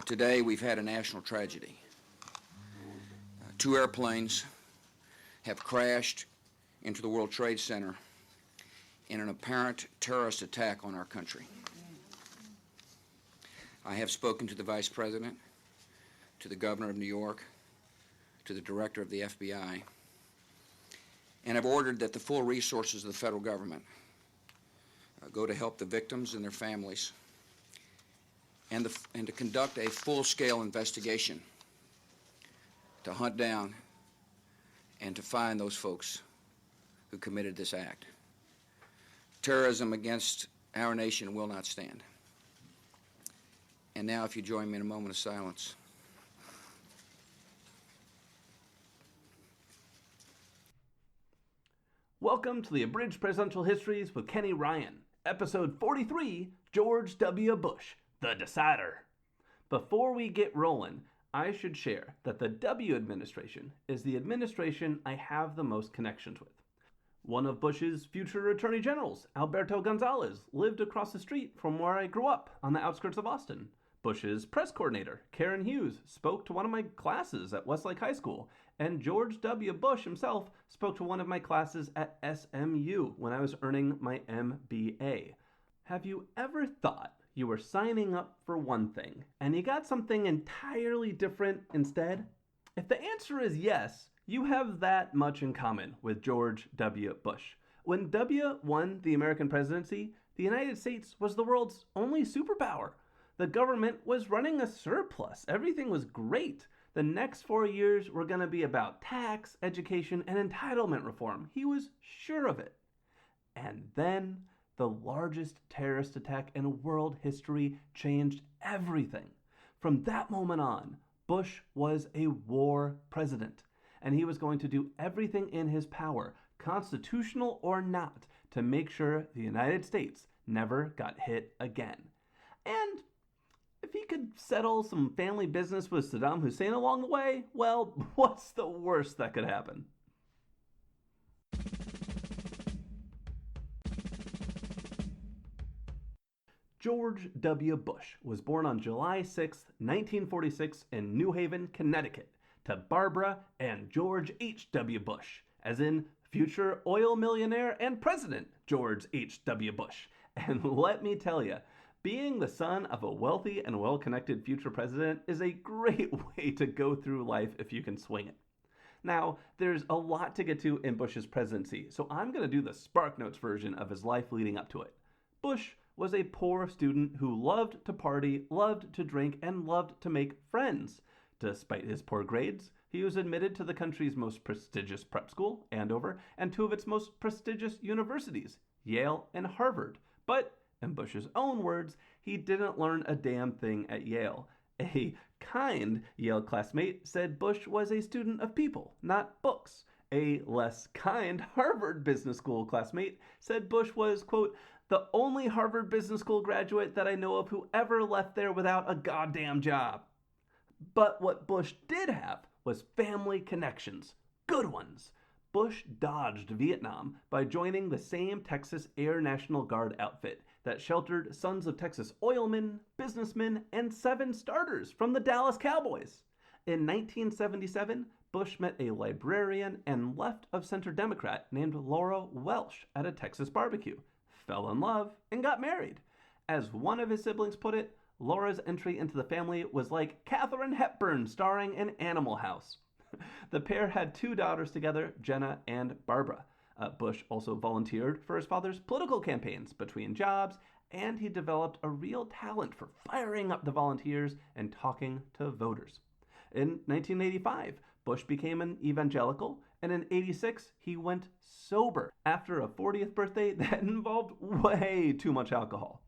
Today we've had a national tragedy. Two airplanes have crashed into the World Trade Center in an apparent terrorist attack on our country. I have spoken to the Vice President, to the Governor of New York, to the Director of the FBI, and have ordered that the full resources of the federal government go to help the victims and their families, and to conduct a full-scale investigation to hunt down and to find those folks who committed this act. Terrorism against our nation will not stand. And now, if you join me in a moment of silence. Welcome to the Abridged Presidential Histories with Kenny Ryan, Episode 43, George W. Bush, The Decider. Before we get rolling, I should share that the W administration is the administration I have the most connections with. One of Bush's future attorney generals, Alberto Gonzales, lived across the street from where I grew up on the outskirts of Austin. Bush's press coordinator, Karen Hughes, spoke to one of my classes at Westlake High School, and George W. Bush himself spoke to one of my classes at SMU when I was earning my MBA. Have you ever thought you were signing up for one thing and you got something entirely different instead? If the answer is yes, you have that much in common with George W. Bush. When W won the American presidency, the United States was the world's only superpower. The government was running a surplus. Everything was great. The next 4 years were going to be about tax, education, and entitlement reform. He was sure of it. And then the largest terrorist attack in world history changed everything. From that moment on, Bush was a war president, and he was going to do everything in his power, constitutional or not, to make sure the United States never got hit again. And if he could settle some family business with Saddam Hussein along the way, well, what's the worst that could happen? George W. Bush was born on July 6, 1946 in New Haven, Connecticut, to Barbara and George H.W. Bush, as in future oil millionaire and President George H.W. Bush. And let me tell you, being the son of a wealthy and well-connected future president is a great way to go through life if you can swing it. Now, there's a lot to get to in Bush's presidency, so I'm going to do the SparkNotes version of his life leading up to it. Bush was a poor student who loved to party, loved to drink, and loved to make friends. Despite his poor grades, he was admitted to the country's most prestigious prep school, Andover, and two of its most prestigious universities, Yale and Harvard. But in Bush's own words, he didn't learn a damn thing at Yale. A kind Yale classmate said Bush was a student of people, not books. A less kind Harvard Business School classmate said Bush was, quote, the only Harvard Business School graduate that I know of who ever left there without a goddamn job. But what Bush did have was family connections. Good ones. Bush dodged Vietnam by joining the same Texas Air National Guard outfit that sheltered sons of Texas oilmen, businessmen, and 7 starters from the Dallas Cowboys. In 1977, Bush met a librarian and left-of-center Democrat named Laura Welsh at a Texas barbecue, fell in love, and got married. As one of his siblings put it, Laura's entry into the family was like Katharine Hepburn starring in Animal House. The pair had 2 daughters together, Jenna and Barbara. Bush also volunteered for his father's political campaigns between jobs, and he developed a real talent for firing up the volunteers and talking to voters. In 1985, Bush became an evangelical, and in 86, he went sober after a 40th birthday that involved way too much alcohol.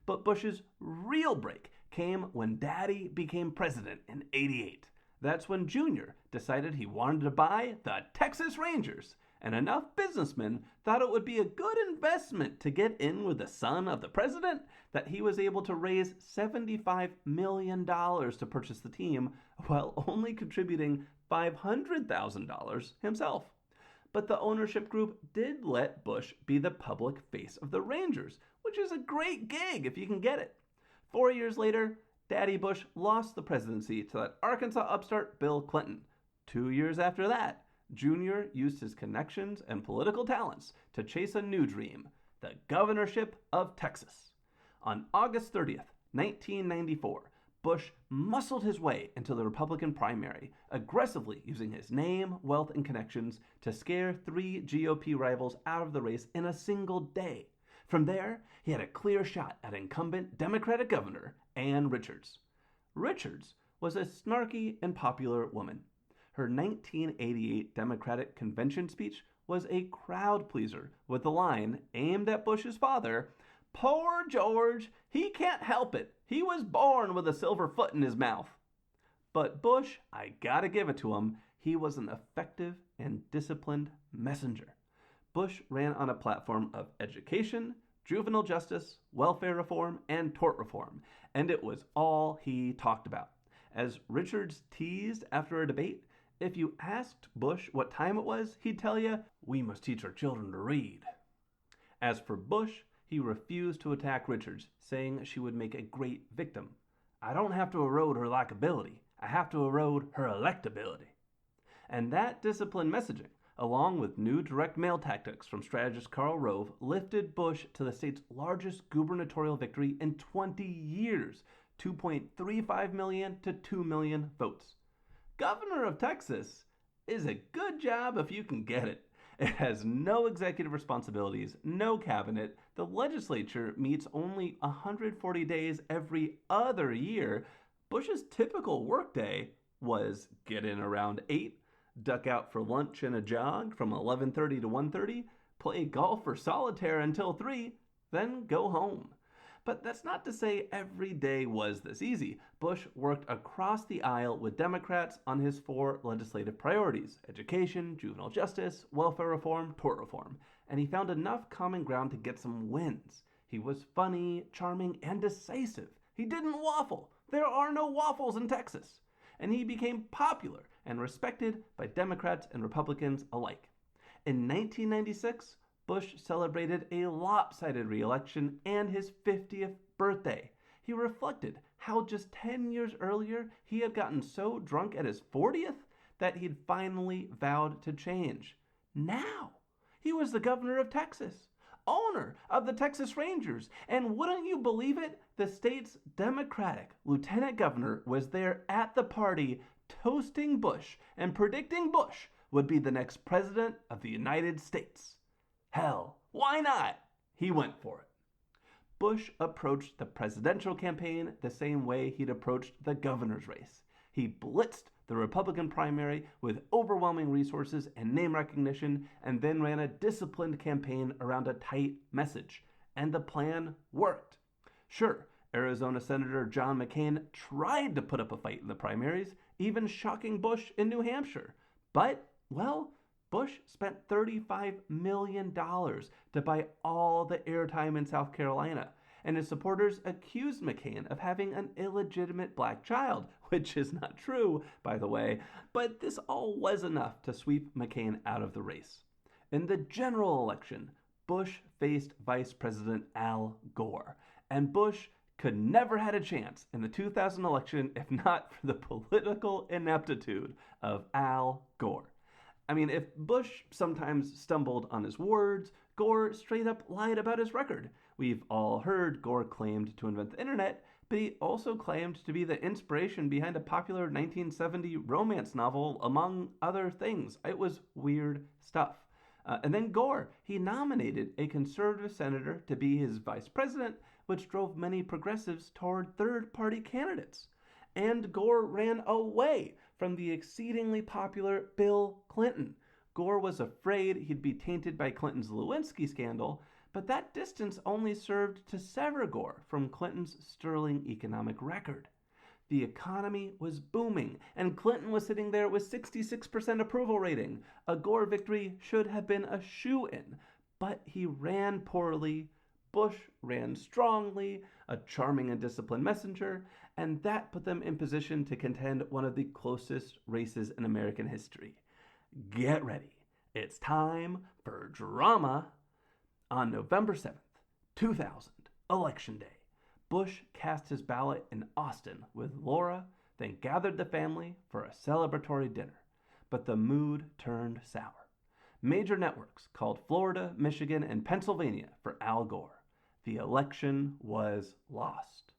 But Bush's real break came when Daddy became president in 88. That's when Junior decided he wanted to buy the Texas Rangers, and enough businessmen thought it would be a good investment to get in with the son of the president that he was able to raise $75 million to purchase the team while only contributing $500,000 himself. But the ownership group did let Bush be the public face of the Rangers, which is a great gig if you can get it. 4 years later, Daddy Bush lost the presidency to that Arkansas upstart Bill Clinton. 2 years after that, Jr. used his connections and political talents to chase a new dream, the governorship of Texas. On August 30th, 1994, Bush muscled his way into the Republican primary, aggressively using his name, wealth, and connections to scare 3 GOP rivals out of the race in a single day. From there, he had a clear shot at incumbent Democratic Governor Ann Richards. Richards was a snarky and popular woman. Her 1988 Democratic Convention speech was a crowd pleaser with the line aimed at Bush's father, "Poor George, he can't help it. He was born with a silver foot in his mouth." But Bush, I gotta give it to him, he was an effective and disciplined messenger. Bush ran on a platform of education, juvenile justice, welfare reform, and tort reform, and it was all he talked about. As Richards teased after a debate, if you asked Bush what time it was, he'd tell you, "We must teach our children to read." As for Bush, he refused to attack Richards, saying she would make a great victim. "I don't have to erode her likability. I have to erode her electability." And that disciplined messaging, along with new direct mail tactics from strategist Karl Rove, lifted Bush to the state's largest gubernatorial victory in 20 years, 2.35 million to 2 million votes. Governor of Texas is a good job if you can get it. It has no executive responsibilities, no cabinet. The legislature meets only 140 days every other year. Bush's typical workday was get in around 8, duck out for lunch and a jog from 11:30 to 1:30, play golf or solitaire until 3, then go home. But that's not to say every day was this easy. Bush worked across the aisle with Democrats on his 4 legislative priorities: education, juvenile justice, welfare reform, tort reform. And he found enough common ground to get some wins. He was funny, charming, and decisive. He didn't waffle. There are no waffles in Texas. And he became popular and respected by Democrats and Republicans alike. In 1996, Bush celebrated a lopsided re-election and his 50th birthday. He reflected how just 10 years earlier he had gotten so drunk at his 40th that he'd finally vowed to change. Now, he was the governor of Texas, owner of the Texas Rangers, and wouldn't you believe it, the state's Democratic lieutenant governor was there at the party toasting Bush and predicting Bush would be the next president of the United States. Hell, why not? He went for it. Bush approached the presidential campaign the same way he'd approached the governor's race. He blitzed the Republican primary with overwhelming resources and name recognition, and then ran a disciplined campaign around a tight message. And the plan worked. Sure, Arizona Senator John McCain tried to put up a fight in the primaries, even shocking Bush in New Hampshire. But, well, Bush spent $35 million to buy all the airtime in South Carolina, and his supporters accused McCain of having an illegitimate black child, which is not true, by the way, but this all was enough to sweep McCain out of the race. In the general election, Bush faced Vice President Al Gore, and Bush could never had a chance in the 2000 election if not for the political ineptitude of Al Gore. I mean, if Bush sometimes stumbled on his words, Gore straight up lied about his record. We've all heard Gore claimed to invent the internet, but he also claimed to be the inspiration behind a popular 1970 romance novel, among other things. It was weird stuff. And then Gore, he nominated a conservative senator to be his vice president, which drove many progressives toward third-party candidates. And Gore ran away from the exceedingly popular Bill Clinton. Gore was afraid he'd be tainted by Clinton's Lewinsky scandal, but that distance only served to sever Gore from Clinton's sterling economic record. The economy was booming, and Clinton was sitting there with 66% approval rating. A Gore victory should have been a shoo-in, but he ran poorly. Bush ran strongly, a charming and disciplined messenger, and that put them in position to contend one of the closest races in American history. Get ready. It's time for drama. On November 7th, 2000, Election Day, Bush cast his ballot in Austin with Laura, then gathered the family for a celebratory dinner. But the mood turned sour. Major networks called Florida, Michigan, and Pennsylvania for Al Gore. The election was lost.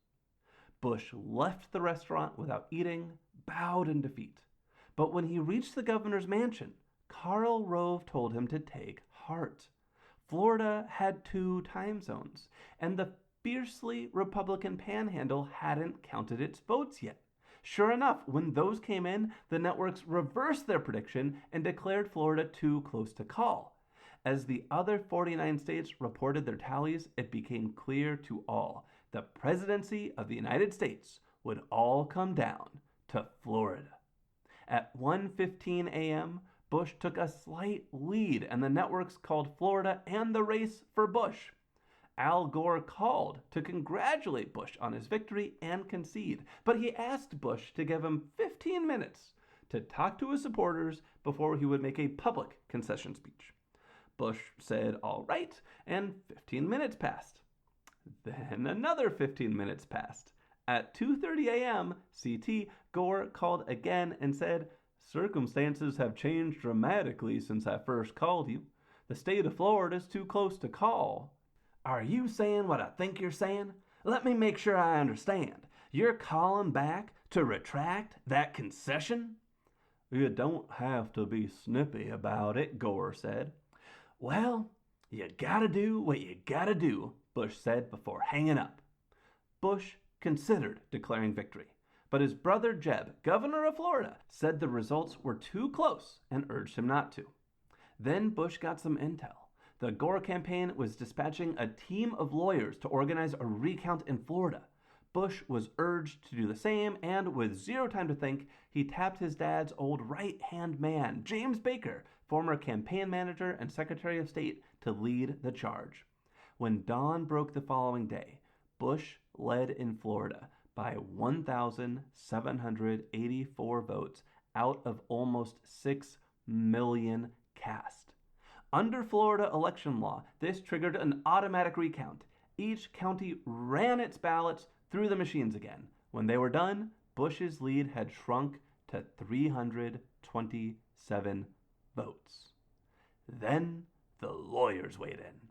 Bush left the restaurant without eating, bowed in defeat. But when he reached the governor's mansion, Karl Rove told him to take heart. Florida had 2 time zones, and the fiercely Republican panhandle hadn't counted its votes yet. Sure enough, when those came in, the networks reversed their prediction and declared Florida too close to call. As the other 49 states reported their tallies, it became clear to all the presidency of the United States would all come down to Florida. At 1:15 a.m., Bush took a slight lead, and the networks called Florida and the race for Bush. Al Gore called to congratulate Bush on his victory and concede, but he asked Bush to give him 15 minutes to talk to his supporters before he would make a public concession speech. Bush said all right, and 15 minutes passed. Then another 15 minutes passed. At 2:30 a.m. CT, Gore called again and said, "Circumstances have changed dramatically since I first called you. The state of Florida is too close to call." "Are you saying what I think you're saying? Let me make sure I understand. You're calling back to retract that concession?" "You don't have to be snippy about it," Gore said. "Well, you gotta do what you gotta do," Bush said before hanging up. Bush considered declaring victory, but his brother Jeb, governor of Florida, said the results were too close and urged him not to. Then Bush got some intel. The Gore campaign was dispatching a team of lawyers to organize a recount in Florida. Bush was urged to do the same, and with zero time to think, he tapped his dad's old right-hand man, James Baker, former campaign manager and Secretary of State, to lead the charge. When dawn broke the following day, Bush led in Florida by 1,784 votes out of almost 6 million cast. Under Florida election law, this triggered an automatic recount. Each county ran its ballots through the machines again. When they were done, Bush's lead had shrunk to 327 votes. Then the lawyers weighed in.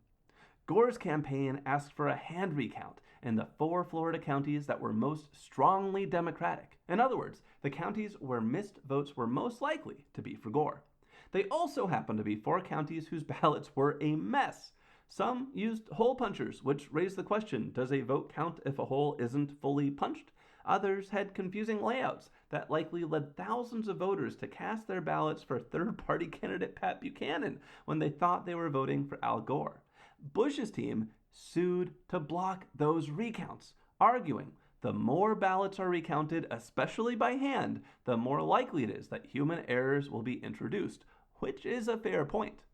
Gore's campaign asked for a hand recount in the 4 Florida counties that were most strongly Democratic. In other words, the counties where missed votes were most likely to be for Gore. They also happened to be 4 counties whose ballots were a mess. Some used hole punchers, which raised the question, does a vote count if a hole isn't fully punched? Others had confusing layouts that likely led thousands of voters to cast their ballots for third-party candidate Pat Buchanan when they thought they were voting for Al Gore. Bush's team sued to block those recounts, arguing the more ballots are recounted, especially by hand, the more likely it is that human errors will be introduced, which is a fair point.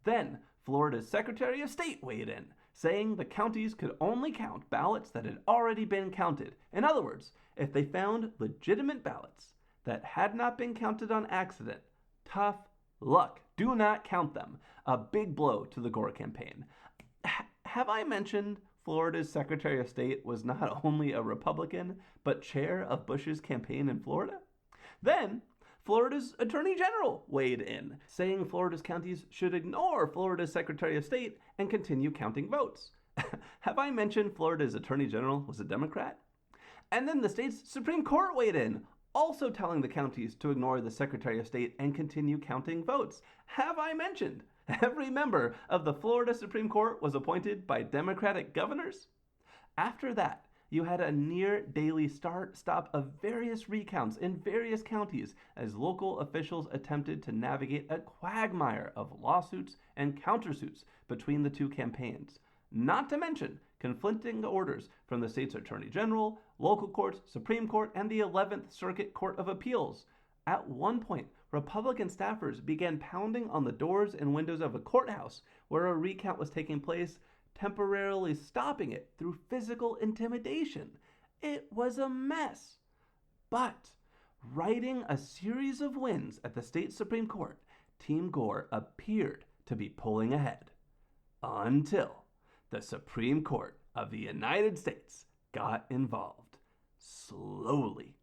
Then, Florida's Secretary of State weighed in, saying the counties could only count ballots that had already been counted. In other words, if they found legitimate ballots that had not been counted on accident, tough luck. Do not count them. A big blow to the Gore campaign. Have I mentioned Florida's Secretary of State was not only a Republican, but chair of Bush's campaign in Florida? Then, Florida's Attorney General weighed in, saying Florida's counties should ignore Florida's Secretary of State and continue counting votes. Have I mentioned Florida's Attorney General was a Democrat? And then the state's Supreme Court weighed in, also telling the counties to ignore the Secretary of State and continue counting votes. Have I mentioned every member of the Florida Supreme Court was appointed by Democratic governors? After that, you had a near daily start-stop of various recounts in various counties as local officials attempted to navigate a quagmire of lawsuits and countersuits between the 2 campaigns. Not to mention conflicting orders from the state's Attorney General, local courts, Supreme Court, and the 11th Circuit Court of Appeals. At one point, Republican staffers began pounding on the doors and windows of a courthouse where a recount was taking place, temporarily stopping it through physical intimidation. It was a mess. But, riding a series of wins at the state Supreme Court, Team Gore appeared to be pulling ahead. Until the Supreme Court of the United States got involved. Slowly.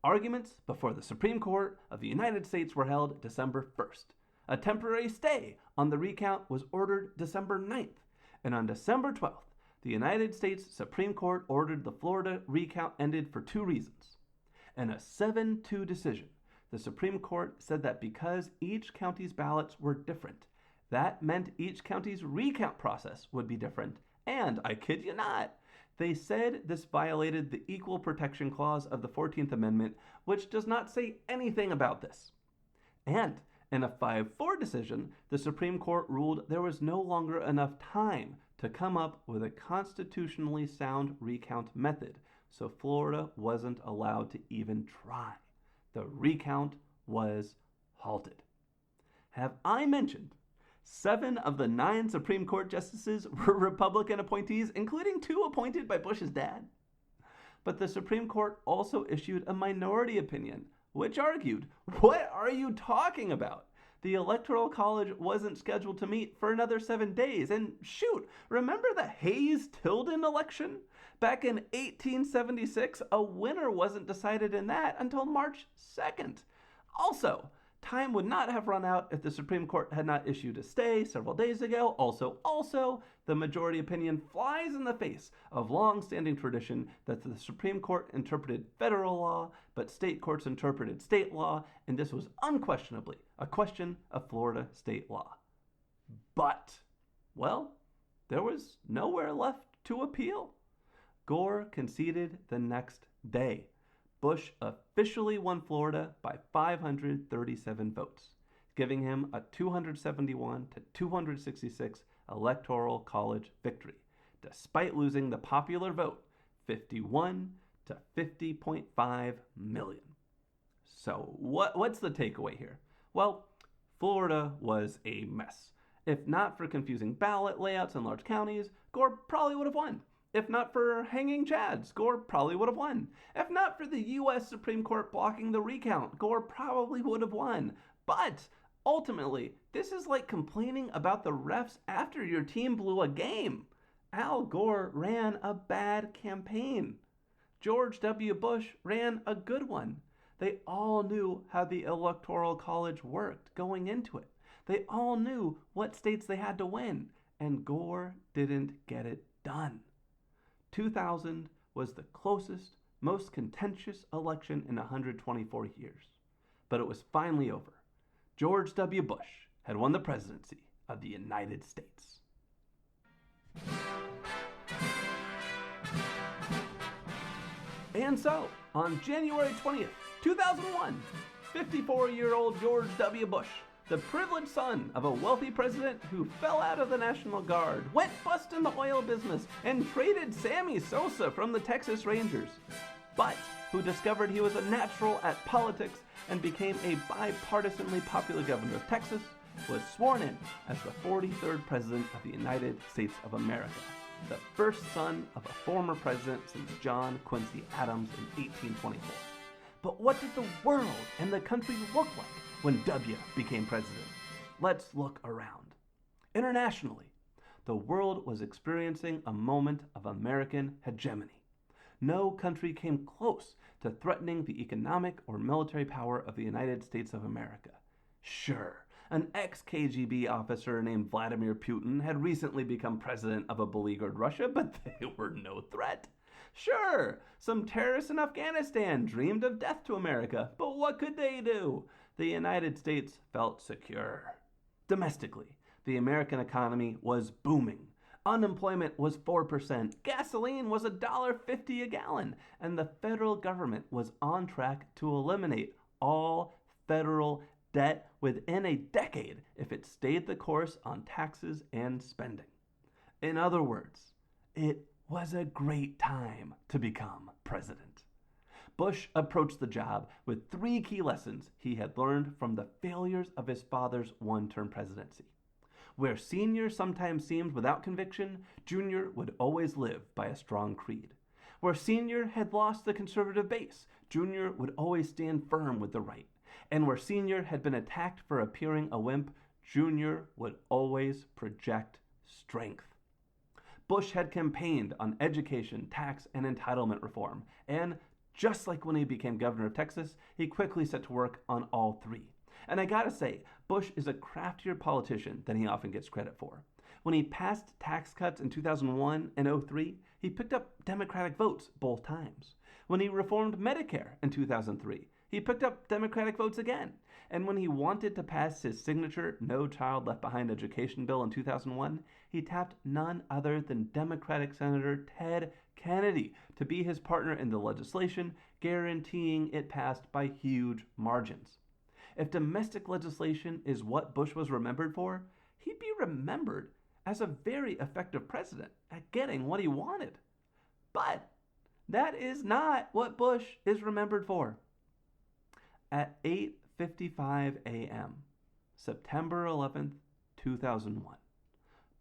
Arguments before the Supreme Court of the United States were held December 1st. A temporary stay on the recount was ordered December 9th, and on December 12th, the United States Supreme Court ordered the Florida recount ended for 2 reasons. In a 7-2 decision, the Supreme Court said that because each county's ballots were different, that meant each county's recount process would be different, and, I kid you not, they said this violated the Equal Protection Clause of the 14th Amendment, which does not say anything about this. And in a 5-4 decision, the Supreme Court ruled there was no longer enough time to come up with a constitutionally sound recount method, so Florida wasn't allowed to even try. The recount was halted. Have I mentioned 7 of the 9 Supreme Court justices were Republican appointees, including 2 appointed by Bush's dad? But the Supreme Court also issued a minority opinion, which argued, what are you talking about? The Electoral College wasn't scheduled to meet for another 7 days. And shoot, remember the Hayes-Tilden election? Back in 1876, a winner wasn't decided in that until March 2nd. Also, time would not have run out if the Supreme Court had not issued a stay several days ago. Also, the majority opinion flies in the face of long-standing tradition that the Supreme Court interpreted federal law, but state courts interpreted state law, and this was unquestionably a question of Florida state law. But, well, there was nowhere left to appeal. Gore conceded the next day. Bush officially won Florida by 537 votes, giving him a 271 to 266 Electoral College victory, despite losing the popular vote 51 to 50.5 million. So what's the takeaway here? Well, Florida was a mess. If not for confusing ballot layouts in large counties, Gore probably would have won. If not for hanging chads, Gore probably would have won. If not for the U.S. Supreme Court blocking the recount, Gore probably would have won. But ultimately, this is like complaining about the refs after your team blew a game. Al Gore ran a bad campaign. George W. Bush ran a good one. They all knew how the Electoral College worked going into it. They all knew what states they had to win, and Gore didn't get it done. 2000 was the closest, most contentious election in 124 years. But it was finally over. George W. Bush had won the presidency of the United States. And so, on January 20th, 2001, 54-year-old George W. Bush, the privileged son of a wealthy president who fell out of the National Guard, went bust in the oil business, and traded Sammy Sosa from the Texas Rangers, but who discovered he was a natural at politics and became a bipartisanly popular governor of Texas, was sworn in as the 43rd president of the United States of America, the first son of a former president since John Quincy Adams in 1824. But what did the world and the country look like when W became president? Let's look around. Internationally, the world was experiencing a moment of American hegemony. No country came close to threatening the economic or military power of the United States of America. Sure, an ex-KGB officer named Vladimir Putin had recently become president of a beleaguered Russia, but they were no threat. Sure, some terrorists in Afghanistan dreamed of death to America, but what could they do? The United States felt secure. Domestically, the American economy was booming. Unemployment was 4%, gasoline was $1.50 a gallon, and the federal government was on track to eliminate all federal debt within a decade if it stayed the course on taxes and spending. In other words, it was a great time to become president. Bush approached the job with 3 key lessons he had learned from the failures of his father's one-term presidency. Where senior sometimes seemed without conviction, junior would always live by a strong creed. Where senior had lost the conservative base, junior would always stand firm with the right. And where senior had been attacked for appearing a wimp, junior would always project strength. Bush had campaigned on education, tax, and entitlement reform, and just like when he became governor of Texas, he quickly set to work on all three. And I gotta say, Bush is a craftier politician than he often gets credit for. When he passed tax cuts in 2001 and 2003, he picked up Democratic votes both times. When he reformed Medicare in 2003, he picked up Democratic votes again. And when he wanted to pass his signature No Child Left Behind education bill in 2001, he tapped none other than Democratic Senator Ted Kennedy to be his partner in the legislation, guaranteeing it passed by huge margins. If domestic legislation is what Bush was remembered for, he'd be remembered as a very effective president at getting what he wanted. But that is not what Bush is remembered for. At 8:55 a.m., September 11th, 2001,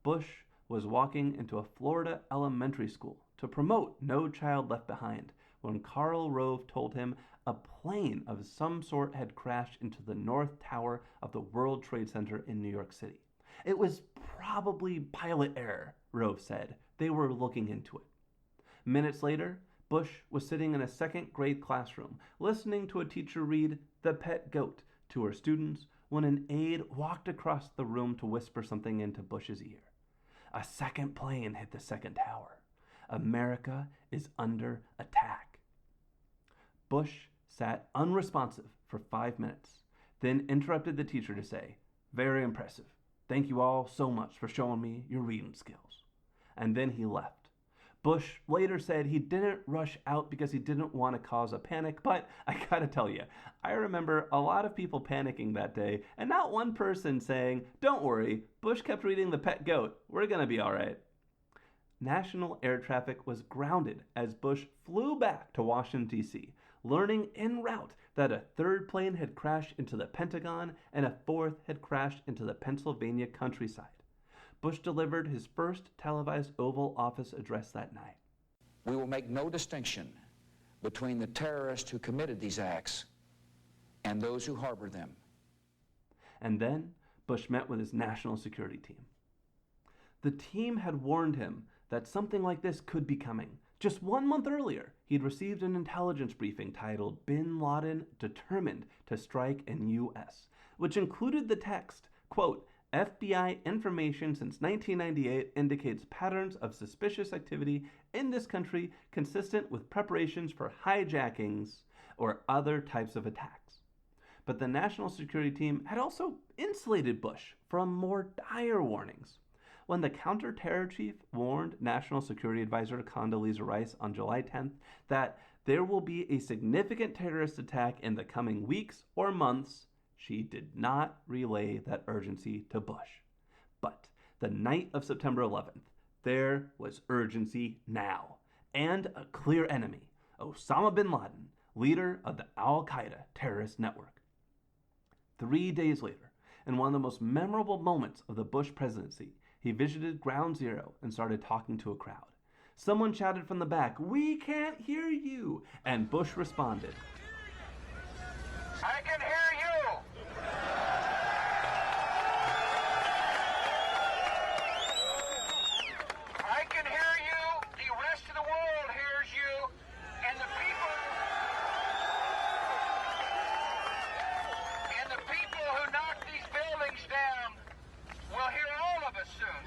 Bush was walking into a Florida elementary school to promote No Child Left Behind when Karl Rove told him a plane of some sort had crashed into the North Tower of the World Trade Center in New York City. It was probably pilot error, Rove said. They were looking into it. Minutes later, Bush was sitting in a second grade classroom, listening to a teacher read The Pet Goat to her students when an aide walked across the room to whisper something into Bush's ear. A second plane hit the second tower. America is under attack. Bush sat unresponsive for 5 minutes, then interrupted the teacher to say, "Very impressive. Thank you all so much for showing me your reading skills." And then he left. Bush later said he didn't rush out because he didn't want to cause a panic, but I gotta tell you, I remember a lot of people panicking that day, and not one person saying, "Don't worry, Bush kept reading The Pet Goat. We're gonna be all right." National air traffic was grounded as Bush flew back to Washington, D.C., learning en route that a third plane had crashed into the Pentagon and a fourth had crashed into the Pennsylvania countryside. Bush delivered his first televised Oval Office address that night. We will make no distinction between the terrorists who committed these acts and those who harbored them. And then Bush met with his national security team. The team had warned him that something like this could be coming. Just 1 month earlier, he'd received an intelligence briefing titled Bin Laden Determined to Strike in U.S., which included the text, quote, "FBI information since 1998 indicates patterns of suspicious activity in this country consistent with preparations for hijackings or other types of attacks." But the national security team had also insulated Bush from more dire warnings. When the counterterror chief warned National Security Advisor Condoleezza Rice on July 10th that there will be a significant terrorist attack in the coming weeks or months, she did not relay that urgency to Bush. But the night of September 11th, there was urgency now, and a clear enemy, Osama bin Laden, leader of the Al-Qaeda terrorist network. 3 days later, in one of the most memorable moments of the Bush presidency, he visited Ground Zero and started talking to a crowd. Someone shouted from the back, "We can't hear you!" And Bush responded, "I can hear you! I can hear you! The rest of the world hears you! And the people who knock these buildings down will hear all of us soon."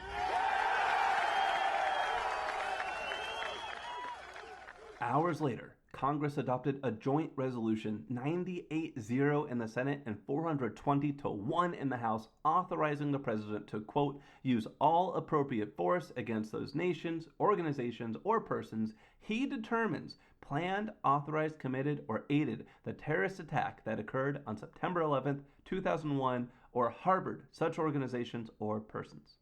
Hours later, Congress adopted a joint resolution 98-0 in the Senate and 420-1 in the House, authorizing the president to, quote, "use all appropriate force against those nations, organizations, or persons he determines planned, authorized, committed, or aided the terrorist attack that occurred on September 11th, 2001, or harbored such organizations or persons."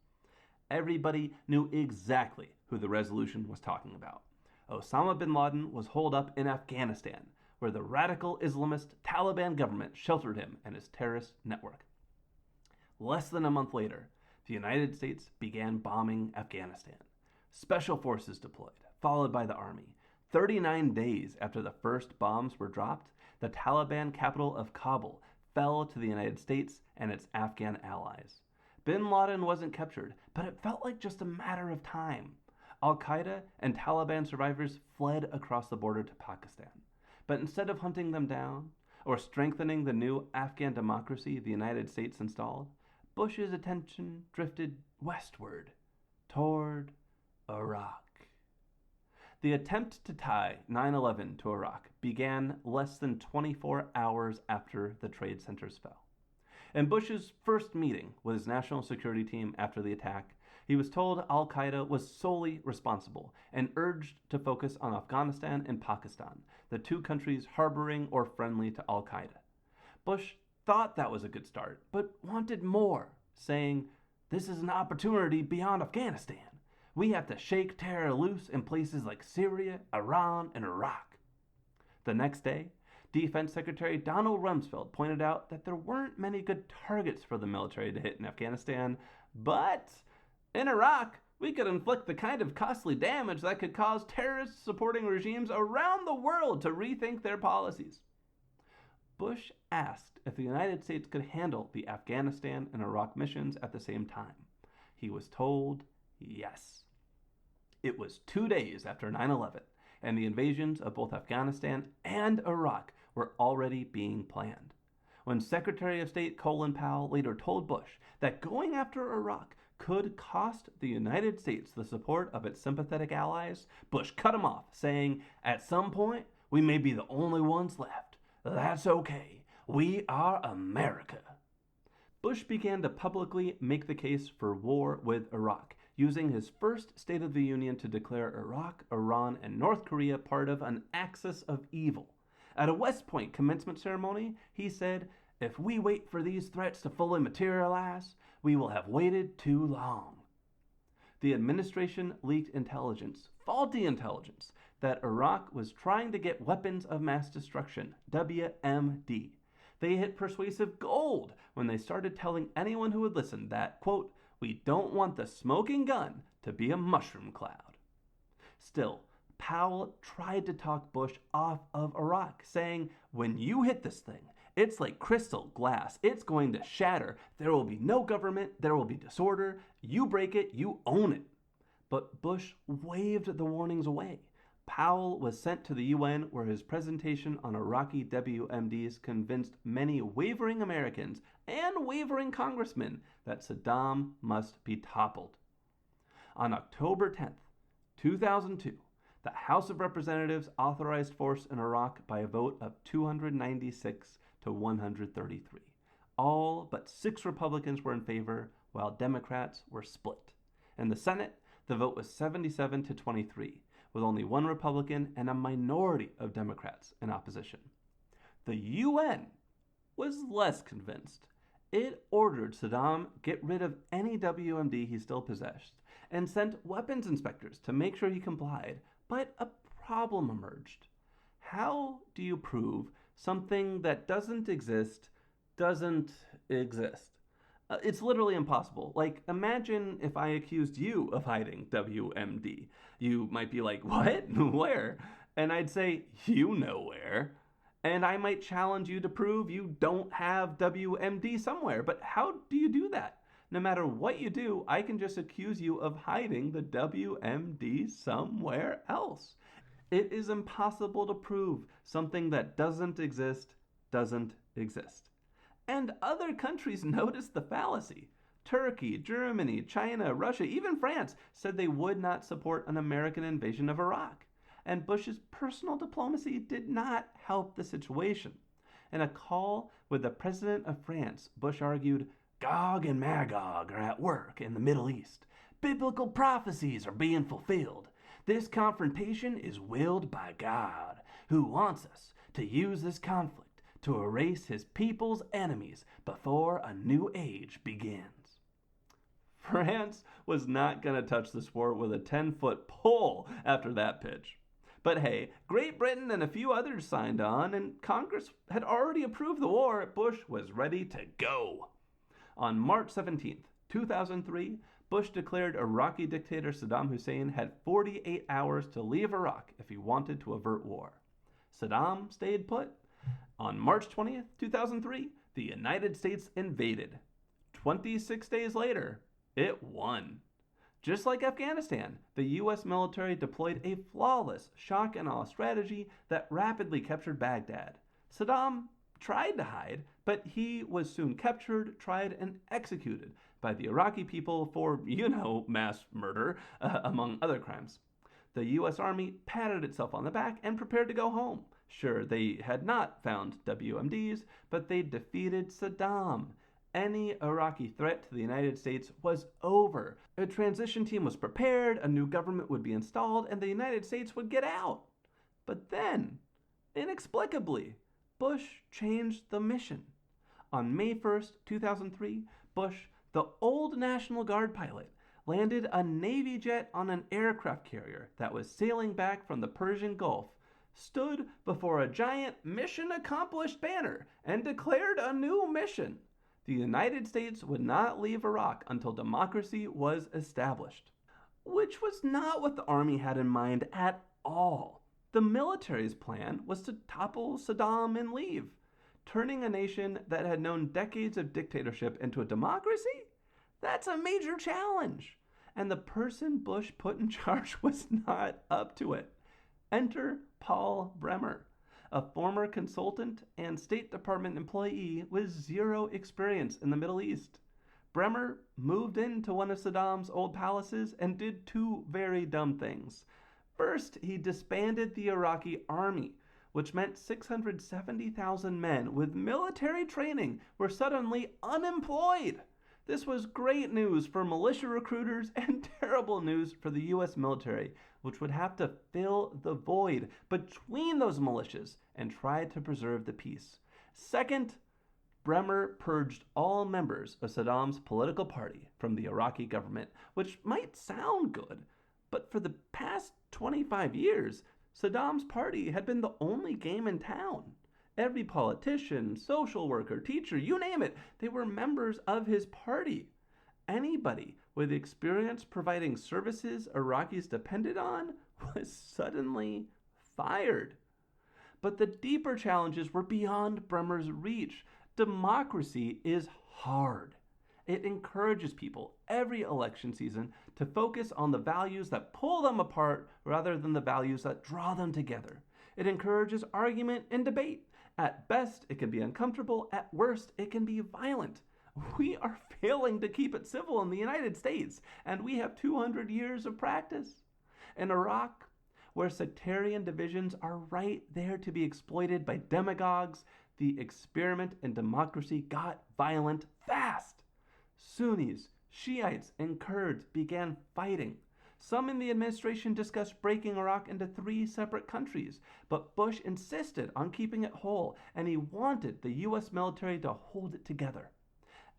Everybody knew exactly who the resolution was talking about. Osama bin Laden was holed up in Afghanistan, where the radical Islamist Taliban government sheltered him and his terrorist network. Less than a month later, the United States began bombing Afghanistan. Special forces deployed, followed by the army. 39 days after the first bombs were dropped, the Taliban capital of Kabul fell to the United States and its Afghan allies. Bin Laden wasn't captured, but it felt like just a matter of time. Al-Qaeda and Taliban survivors fled across the border to Pakistan. But instead of hunting them down or strengthening the new Afghan democracy the United States installed, Bush's attention drifted westward toward Iraq. The attempt to tie 9/11 to Iraq began less than 24 hours after the trade centers fell. In Bush's first meeting with his national security team after the attack, he was told Al-Qaeda was solely responsible and urged to focus on Afghanistan and Pakistan, the two countries harboring or friendly to Al-Qaeda. Bush thought that was a good start, but wanted more, saying, "This is an opportunity beyond Afghanistan. We have to shake terror loose in places like Syria, Iran, and Iraq." The next day, Defense Secretary Donald Rumsfeld pointed out that there weren't many good targets for the military to hit in Afghanistan, but in Iraq, we could inflict the kind of costly damage that could cause terrorists supporting regimes around the world to rethink their policies. Bush asked if the United States could handle the Afghanistan and Iraq missions at the same time. He was told yes. It was 2 days after 9/11, and the invasions of both Afghanistan and Iraq were already being planned. When Secretary of State Colin Powell later told Bush that going after Iraq could cost the United States the support of its sympathetic allies, Bush cut him off, saying, "At some point, we may be the only ones left. That's okay. We are America." Bush began to publicly make the case for war with Iraq, using his first State of the Union to declare Iraq, Iran, and North Korea part of an axis of evil. At a West Point commencement ceremony, he said, "If we wait for these threats to fully materialize, we will have waited too long." The administration leaked intelligence, faulty intelligence, that Iraq was trying to get weapons of mass destruction, WMD. They hit persuasive gold when they started telling anyone who would listen that, quote, "We don't want the smoking gun to be a mushroom cloud." Still, Powell tried to talk Bush off of Iraq, saying, "When you hit this thing, it's like crystal glass. It's going to shatter. There will be no government. There will be disorder. You break it, you own it." But Bush waved the warnings away. Powell was sent to the UN, where his presentation on Iraqi WMDs convinced many wavering Americans and wavering congressmen that Saddam must be toppled. On October 10th, 2002, the House of Representatives authorized force in Iraq by a vote of 296 to 133. All but 6 Republicans were in favor, while Democrats were split. In the Senate, the vote was 77 to 23, with only 1 Republican and a minority of Democrats in opposition. The UN was less convinced. It ordered Saddam get rid of any WMD he still possessed and sent weapons inspectors to make sure he complied, but a problem emerged. How do you prove something that doesn't exist doesn't exist? It's literally impossible. Like, imagine if I accused you of hiding WMD. You might be like, "What? Where?" And I'd say, "You know where." And I might challenge you to prove you don't have WMD somewhere. But how do you do that? No matter what you do, I can just accuse you of hiding the WMD somewhere else. It is impossible to prove something that doesn't exist doesn't exist. And other countries noticed the fallacy. Turkey, Germany, China, Russia, even France said they would not support an American invasion of Iraq. And Bush's personal diplomacy did not help the situation. In a call with the president of France, Bush argued, "Gog and Magog are at work in the Middle East. Biblical prophecies are being fulfilled. This confrontation is willed by God, who wants us to use this conflict to erase his people's enemies before a new age begins." France was not going to touch this war with a 10-foot pole after that pitch. But hey, Great Britain and a few others signed on, and Congress had already approved the war. Bush was ready to go. On March 17th, 2003, Bush declared Iraqi dictator Saddam Hussein had 48 hours to leave Iraq if he wanted to avert war. Saddam stayed put. On March 20th, 2003, the United States invaded. 26 days later, it won. Just like Afghanistan, the U.S. military deployed a flawless shock and awe strategy that rapidly captured Baghdad. Saddam tried to hide, but he was soon captured, tried, and executed by the Iraqi people for, mass murder, among other crimes. The U.S. Army patted itself on the back and prepared to go home. Sure, they had not found WMDs, but they defeated Saddam. Any Iraqi threat to the United States was over. A transition team was prepared, a new government would be installed, and the United States would get out. But then, inexplicably, Bush changed the mission. On May 1st, 2003, Bush, the old National Guard pilot, landed a Navy jet on an aircraft carrier that was sailing back from the Persian Gulf, stood before a giant mission accomplished banner, and declared a new mission. The United States would not leave Iraq until democracy was established. Which was not what the Army had in mind at all. The military's plan was to topple Saddam and leave. Turning a nation that had known decades of dictatorship into a democracy? That's a major challenge. And the person Bush put in charge was not up to it. Enter Paul Bremer, a former consultant and State Department employee with zero experience in the Middle East. Bremer moved into one of Saddam's old palaces and did two very dumb things. First, he disbanded the Iraqi army, which meant 670,000 men with military training were suddenly unemployed. This was great news for militia recruiters and terrible news for the U.S. military, which would have to fill the void between those militias and try to preserve the peace. Second, Bremer purged all members of Saddam's political party from the Iraqi government, which might sound good, but for the past 25 years, Saddam's party had been the only game in town. Every politician, social worker, teacher, you name it, they were members of his party. Anybody with experience providing services Iraqis depended on was suddenly fired. But the deeper challenges were beyond Bremer's reach. Democracy is hard. It encourages people every election season to focus on the values that pull them apart rather than the values that draw them together. It encourages argument and debate. At best, it can be uncomfortable. At worst, it can be violent. We are failing to keep it civil in the United States, and we have 200 years of practice. In Iraq, where sectarian divisions are right there to be exploited by demagogues, the experiment in democracy got violent fast. Sunnis, Shiites, and Kurds began fighting. Some in the administration discussed breaking Iraq into 3 separate countries, but Bush insisted on keeping it whole, and he wanted the U.S. military to hold it together.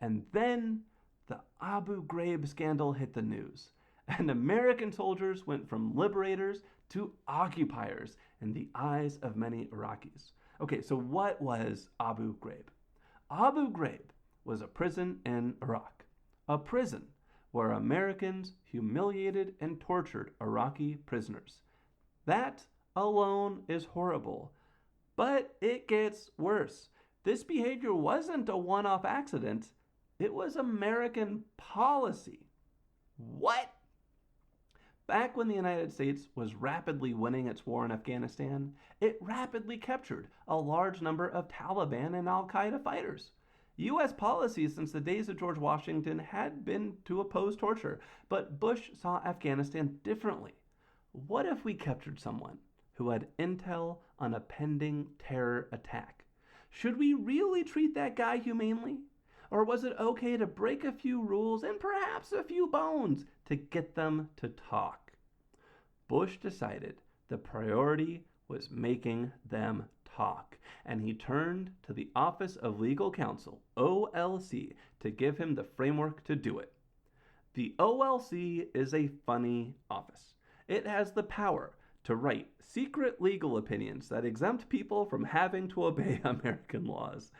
And then the Abu Ghraib scandal hit the news, and American soldiers went from liberators to occupiers in the eyes of many Iraqis. Okay, so what was Abu Ghraib? Abu Ghraib was a prison in Iraq, a prison where Americans humiliated and tortured Iraqi prisoners. That alone is horrible, but it gets worse. This behavior wasn't a one-off accident. It was American policy. What? Back when the United States was rapidly winning its war in Afghanistan, it rapidly captured a large number of Taliban and Al-Qaeda fighters. U.S. policy since the days of George Washington had been to oppose torture, but Bush saw Afghanistan differently. What if we captured someone who had intel on a pending terror attack? Should we really treat that guy humanely? Or was it okay to break a few rules and perhaps a few bones to get them to talk? Bush decided the priority was making them talk, and he turned to the Office of Legal Counsel, OLC, to give him the framework to do it. The OLC is a funny office. It has the power to write secret legal opinions that exempt people from having to obey American laws.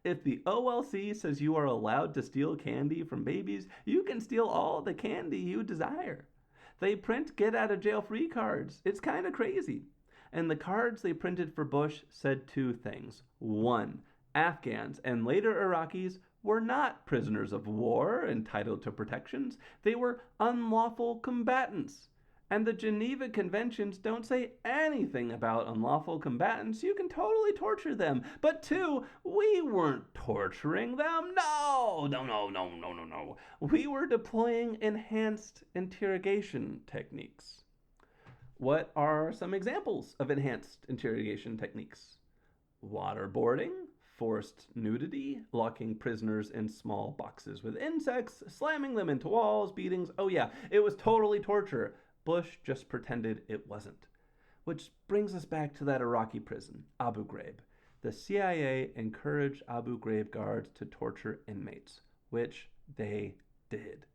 If the OLC says you are allowed to steal candy from babies, you can steal all the candy you desire. They print get-out-of-jail-free cards. It's kind of crazy. And the cards they printed for Bush said 2 things. 1, Afghans and later Iraqis were not prisoners of war entitled to protections. They were unlawful combatants. And the Geneva Conventions don't say anything about unlawful combatants. You can totally torture them. But two, we weren't torturing them. No. We were deploying enhanced interrogation techniques. What are some examples of enhanced interrogation techniques? Waterboarding, forced nudity, locking prisoners in small boxes with insects, slamming them into walls, beatings. Oh yeah, it was totally torture. Bush just pretended it wasn't. Which brings us back to that Iraqi prison, Abu Ghraib. The CIA encouraged Abu Ghraib guards to torture inmates, which they did.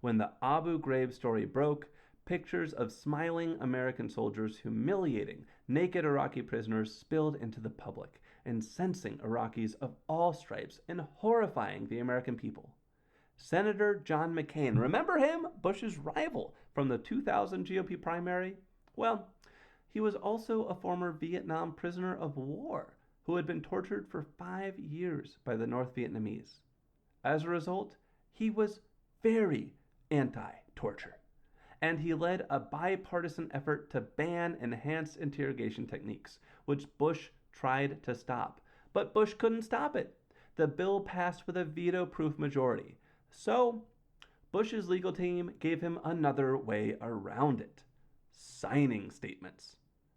When the Abu Ghraib story broke, pictures of smiling American soldiers humiliating naked Iraqi prisoners spilled into the public, incensing Iraqis of all stripes and horrifying the American people. Senator John McCain, remember him? Bush's rival from the 2000 GOP primary? Well, he was also a former Vietnam prisoner of war who had been tortured for 5 years by the North Vietnamese. As a result, he was very anti-torture, and he led a bipartisan effort to ban enhanced interrogation techniques, which Bush tried to stop. But Bush couldn't stop it. The bill passed with a veto-proof majority. So, Bush's legal team gave him another way around it: signing statements.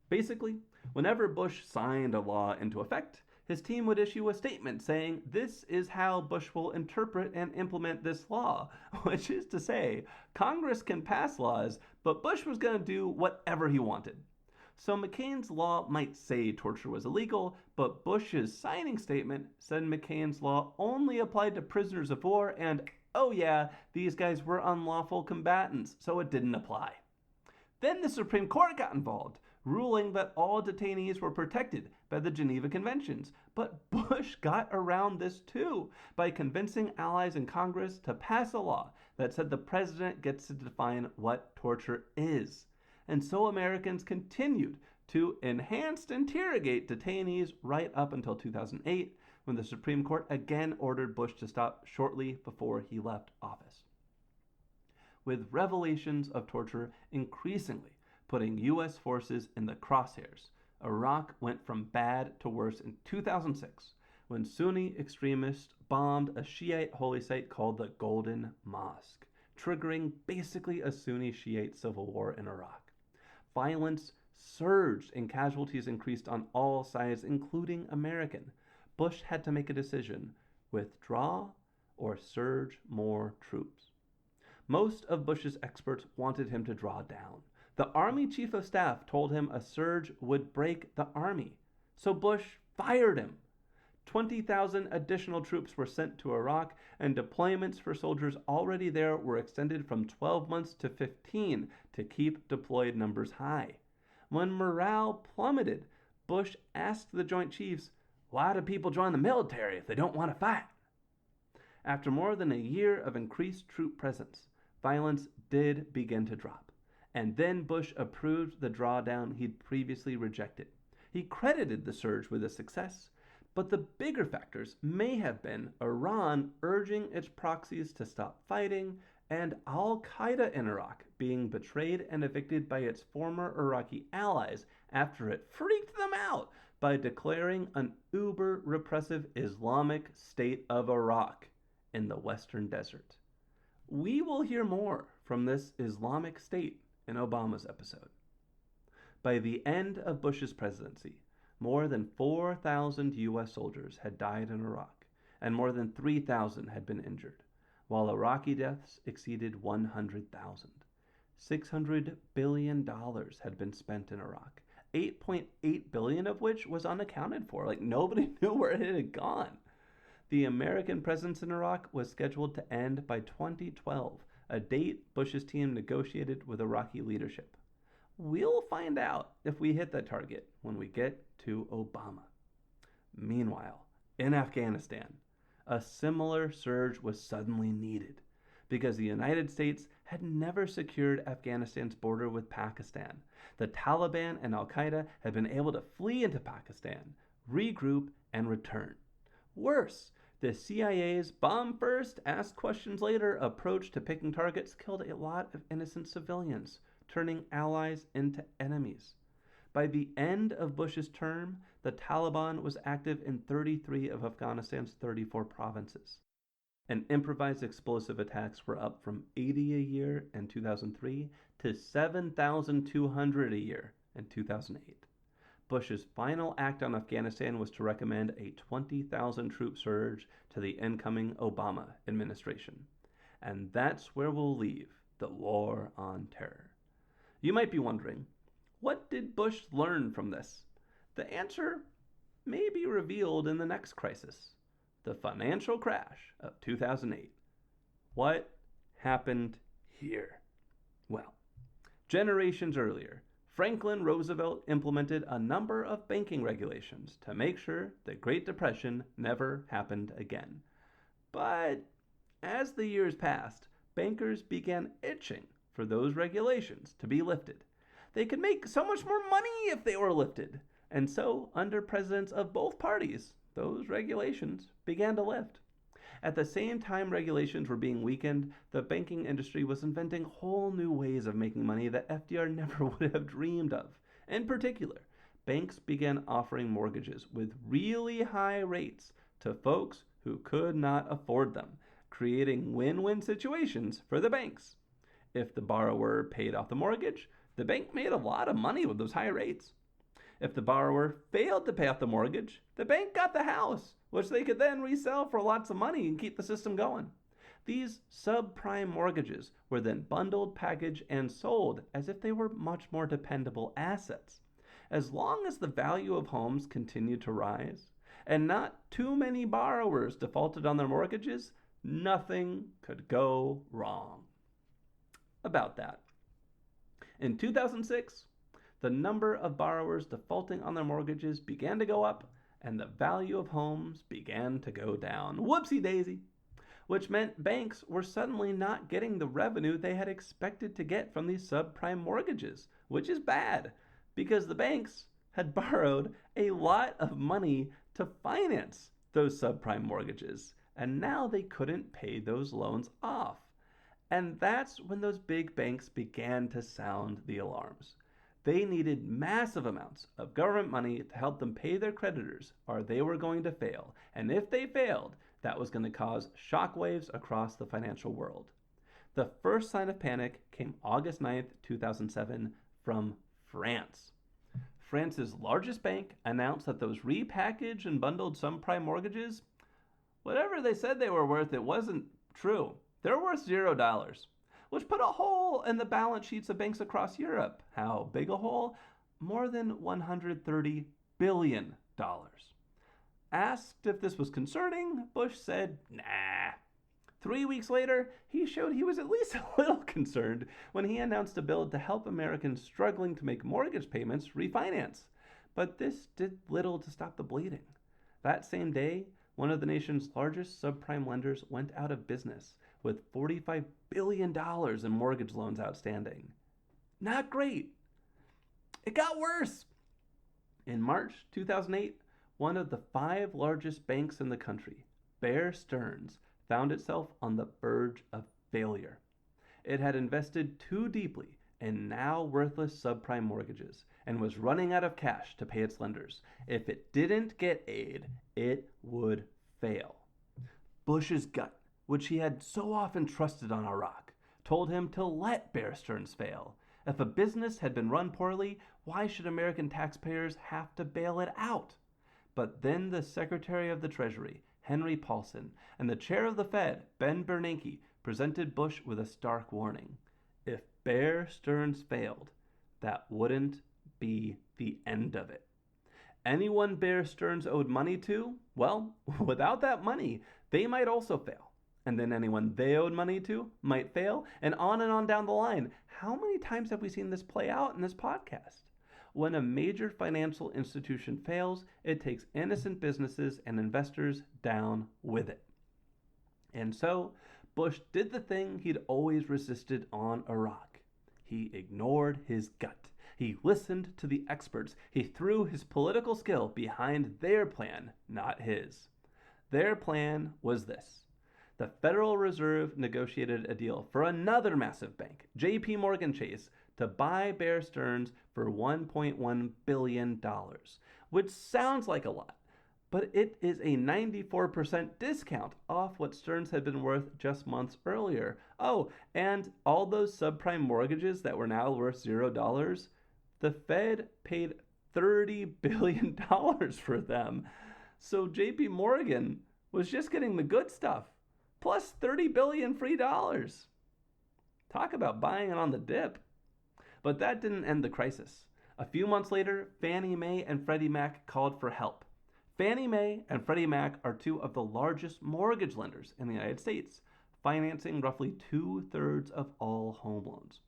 Basically, whenever Bush signed a law into effect, his team would issue a statement saying, "This is how Bush will interpret and implement this law," which is to say, Congress can pass laws, but Bush was going to do whatever he wanted. So McCain's law might say torture was illegal, but Bush's signing statement said McCain's law only applied to prisoners of war and, oh yeah, these guys were unlawful combatants, so it didn't apply. Then the Supreme Court got involved, ruling that all detainees were protected by the Geneva Conventions. But Bush got around this too by convincing allies in Congress to pass a law that said the president gets to define what torture is. And so Americans continued to enhanced interrogate detainees right up until 2008, when the Supreme Court again ordered Bush to stop shortly before he left office. With revelations of torture increasingly putting U.S. forces in the crosshairs, Iraq went from bad to worse in 2006, when Sunni extremists bombed a Shiite holy site called the Golden Mosque, triggering basically a Sunni Shiite civil war in Iraq. Violence surged and casualties increased on all sides, including American. Bush had to make a decision: withdraw or surge more troops. Most of Bush's experts wanted him to draw down. The Army Chief of Staff told him a surge would break the Army, so Bush fired him. 20,000 additional troops were sent to Iraq, and deployments for soldiers already there were extended from 12 months to 15 to keep deployed numbers high. When morale plummeted, Bush asked the Joint Chiefs, "Why do people join the military if they don't want to fight?" After more than a year of increased troop presence, violence did begin to drop, and then Bush approved the drawdown he'd previously rejected. He credited the surge with a success, but the bigger factors may have been Iran urging its proxies to stop fighting, and al-Qaeda in Iraq being betrayed and evicted by its former Iraqi allies after it freaked them out by declaring an uber-repressive Islamic State of Iraq in the Western Desert. We will hear more from this Islamic State in Obama's episode. By the end of Bush's presidency, more than 4,000 U.S. soldiers had died in Iraq, and more than 3,000 had been injured, while Iraqi deaths exceeded 100,000. $600 billion had been spent in Iraq, $8.8 billion of which was unaccounted for. Nobody knew where it had gone. The American presence in Iraq was scheduled to end by 2012, a date Bush's team negotiated with Iraqi leadership. We'll find out if we hit that target when we get to Obama. Meanwhile, in Afghanistan, a similar surge was suddenly needed because the United States had never secured Afghanistan's border with Pakistan. The Taliban and al-Qaeda had been able to flee into Pakistan, regroup, and return. Worse, The CIA's bomb first, ask questions later approach to picking targets killed a lot of innocent civilians, turning allies into enemies. By the end of Bush's term, the Taliban was active in 33 of Afghanistan's 34 provinces. And improvised explosive attacks were up from 80 a year in 2003 to 7,200 a year in 2008. Bush's final act on Afghanistan was to recommend a 20,000 troop surge to the incoming Obama administration. And that's where we'll leave the war on terror. You might be wondering, what did Bush learn from this? The answer may be revealed in the next crisis, the financial crash of 2008. What happened here? Well, generations earlier, Franklin Roosevelt implemented a number of banking regulations to make sure the Great Depression never happened again. But as the years passed, bankers began itching for those regulations to be lifted. They could make so much more money if they were lifted. And so, under presidents of both parties, those regulations began to lift. At the same time regulations were being weakened, the banking industry was inventing whole new ways of making money that FDR never would have dreamed of. In particular, banks began offering mortgages with really high rates to folks who could not afford them, creating win-win situations for the banks. If the borrower paid off the mortgage, the bank made a lot of money with those high rates. If the borrower failed to pay off the mortgage, the bank got the house, which they could then resell for lots of money and keep the system going. These subprime mortgages were then bundled, packaged, and sold as if they were much more dependable assets. As long as the value of homes continued to rise, and not too many borrowers defaulted on their mortgages, nothing could go wrong. About that. In 2006, the number of borrowers defaulting on their mortgages began to go up, and the value of homes began to go down. Whoopsie daisy! Which meant banks were suddenly not getting the revenue they had expected to get from these subprime mortgages, which is bad, because the banks had borrowed a lot of money to finance those subprime mortgages, and now they couldn't pay those loans off. And that's when those big banks began to sound the alarms. They needed massive amounts of government money to help them pay their creditors, or they were going to fail. And if they failed, that was going to cause shockwaves across the financial world. The first sign of panic came August 9th, 2007, from France. France's largest bank announced that those repackaged and bundled subprime mortgages, whatever they said they were worth, it wasn't true. They're worth $0. Which put a hole in the balance sheets of banks across Europe. How big a hole? More than $130 billion. Asked if this was concerning, Bush said, nah. 3 weeks later, he showed he was at least a little concerned when he announced a bill to help Americans struggling to make mortgage payments refinance. But this did little to stop the bleeding. That same day, one of the nation's largest subprime lenders went out of business with $45 billion in mortgage loans outstanding. Not great. It got worse. In March 2008, one of the 5 largest banks in the country, Bear Stearns, found itself on the verge of failure. It had invested too deeply in now worthless subprime mortgages and was running out of cash to pay its lenders. If it didn't get aid, it would fail. Bush's gut, which he had so often trusted on Iraq, told him to let Bear Stearns fail. If a business had been run poorly, why should American taxpayers have to bail it out? But then the Secretary of the Treasury, Henry Paulson, and the chair of the Fed, Ben Bernanke, presented Bush with a stark warning. If Bear Stearns failed, that wouldn't be the end of it. Anyone Bear Stearns owed money to, well, without that money, they might also fail. And then anyone they owed money to might fail, and on down the line. How many times have we seen this play out in this podcast? When a major financial institution fails, it takes innocent businesses and investors down with it. And so, Bush did the thing he'd always resisted on Iraq. He ignored his gut. He listened to the experts. He threw his political skill behind their plan, not his. Their plan was this. The Federal Reserve negotiated a deal for another massive bank, J.P. Morgan Chase, to buy Bear Stearns for $1.1 billion, which sounds like a lot, but it is a 94% discount off what Stearns had been worth just months earlier. Oh, and all those subprime mortgages that were now worth $0, the Fed paid $30 billion for them. So JP Morgan was just getting the good stuff, plus $30 billion free dollars. Talk about buying it on the dip. But that didn't end the crisis. A few months later, Fannie Mae and Freddie Mac called for help. Fannie Mae and Freddie Mac are two of the largest mortgage lenders in the United States, financing roughly 2/3 of all home loans.